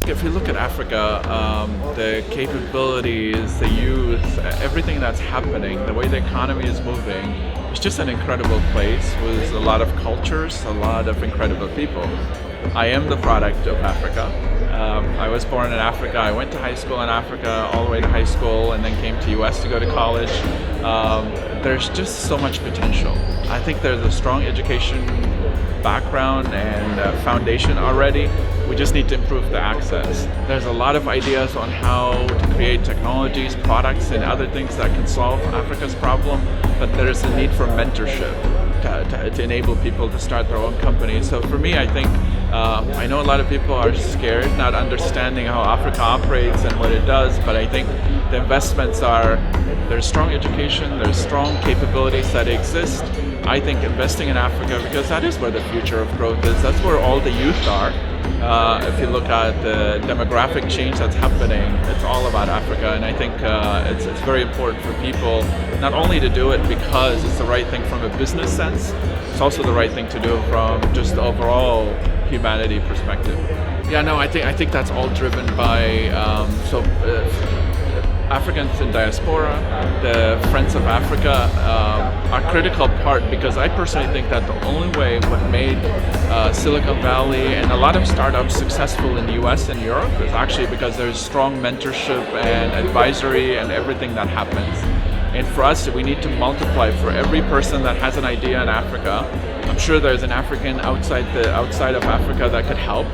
if you look at Africa, the capabilities, the youth, everything that's happening, the way the economy is moving, it's just an incredible place with a lot of cultures, a lot of incredible people. I am the product of Africa. I was born in Africa. I went to high school in Africa, all the way to high school, and then came to US to go to college. There's just so much potential. I think there's a strong education background and foundation already. We just need to improve the access. There's a lot of ideas on how to create technologies, products, and other things that can solve Africa's problem, but there's a need for mentorship to enable people to start their own companies. So for me, I think, I know a lot of people are scared, not understanding how Africa operates and what it does, but I think the investments there's strong education, there's strong capabilities that exist. I think investing in Africa, because that is where the future of growth is, that's where all the youth are. If you look at the demographic change that's happening, it's all about Africa, and I think it's very important for people not only to do it because it's the right thing from a business sense, it's also the right thing to do from just the overall humanity perspective. Yeah, no, I think that's all driven by Africans in diaspora, the Friends of Africa are a critical part, because I personally think that the only way what made Silicon Valley and a lot of startups successful in the US and Europe is actually because there's strong mentorship and advisory and everything that happens. And for us, we need to multiply for every person that has an idea in Africa. I'm sure there's an African outside of Africa that could help.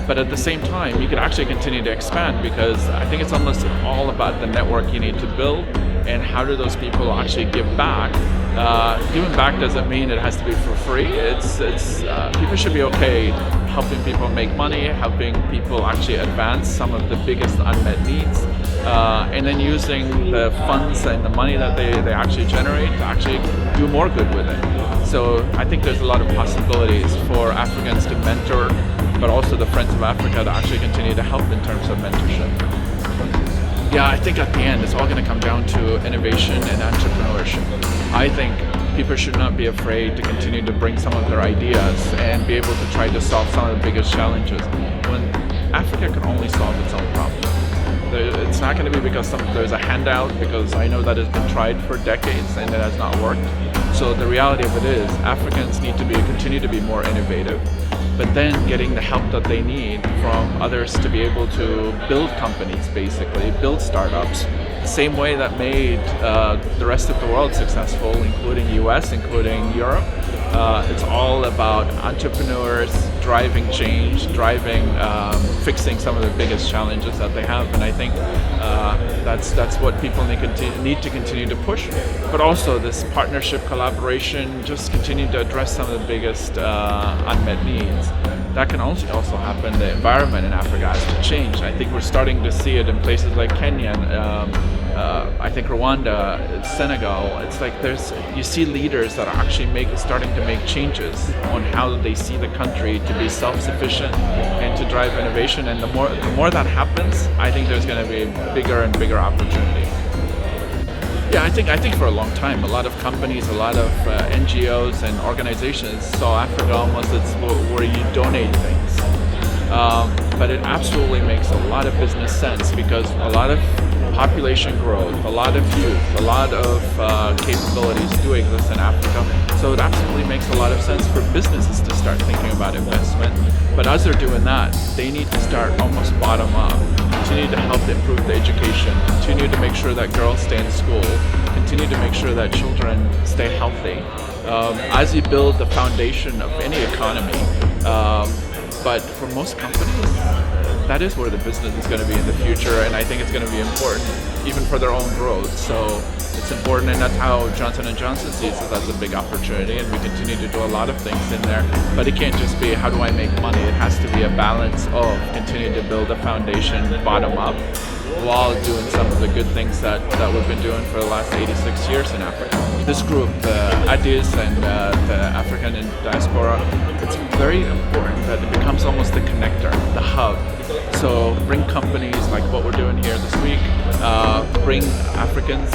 But at the same time, you could actually continue to expand, because I think it's almost all about the network you need to build and how do those people actually give back. Giving back doesn't mean it has to be for free. It's people should be okay helping people make money, helping people actually advance some of the biggest unmet needs, and then using the funds and the money that they actually generate to actually do more good with it. So I think there's a lot of possibilities for Africans to mentor, but also the Friends of Africa to actually continue to help in terms of mentorship. Yeah, I think at the end it's all going to come down to innovation and entrepreneurship. I think people should not be afraid to continue to bring some of their ideas and be able to try to solve some of the biggest challenges. When Africa can only solve its own problems. It's not going to be because there's a handout, because I know that has been tried for decades and it has not worked. So the reality of it is Africans need to continue to be more innovative, but then getting the help that they need from others to be able to build companies, basically, build startups, the same way that made the rest of the world successful, including US, including Europe. It's all about entrepreneurs driving change, fixing some of the biggest challenges that they have, and I think that's what people need to continue to push. But also this partnership, collaboration, just continue to address some of the biggest unmet needs. That can also happen. The environment in Africa has to change. I think we're starting to see it in places like Kenya, I think Rwanda, Senegal. It's like you see leaders that are actually starting to make changes on how they see the country to be self-sufficient and to drive innovation. And the more that happens, I think there's going to be bigger and bigger opportunity. Yeah, I think for a long time, a lot of companies, a lot of NGOs and organizations saw Africa almost as where you donate things. But it absolutely makes a lot of business sense, because a lot of population growth, a lot of youth, a lot of capabilities do exist in Africa. So it absolutely makes a lot of sense for businesses to start thinking about investment. But as they're doing that, they need to start almost bottom up, continue to help improve the education, continue to make sure that girls stay in school, continue to make sure that children stay healthy. As you build the foundation of any economy, but for most companies, that is where the business is going to be in the future, and I think it's going to be important even for their own growth. So it's important, and that's how Johnson & Johnson sees it as a big opportunity, and we continue to do a lot of things in there. But it can't just be, how do I make money? It has to be a balance of continuing to build a foundation bottom up while doing some of the good things that we've been doing for the last 86 years in Africa. This group, the ADIS and the African diaspora, it's very important that it becomes almost the connector, the hub. So bring companies like what we're doing here this week, bring Africans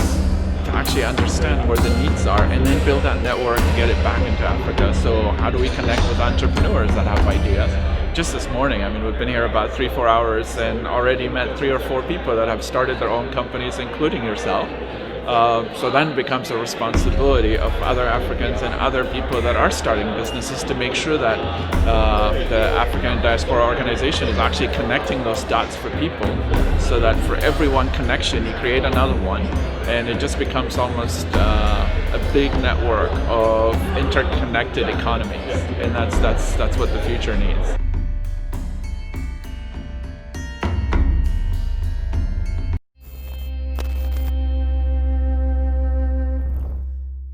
to actually understand where the needs are, and then build that network and get it back into Africa. So how do we connect with entrepreneurs that have ideas? just this morning. I mean, we've been here about 3-4 hours and already met 3 or 4 people that have started their own companies, including yourself. So then it becomes a responsibility of other Africans and other people that are starting businesses to make sure that the African Diaspora Organization is actually connecting those dots for people, so that for every one connection you create another one, and it just becomes almost a big network of interconnected economies, and that's what the future needs.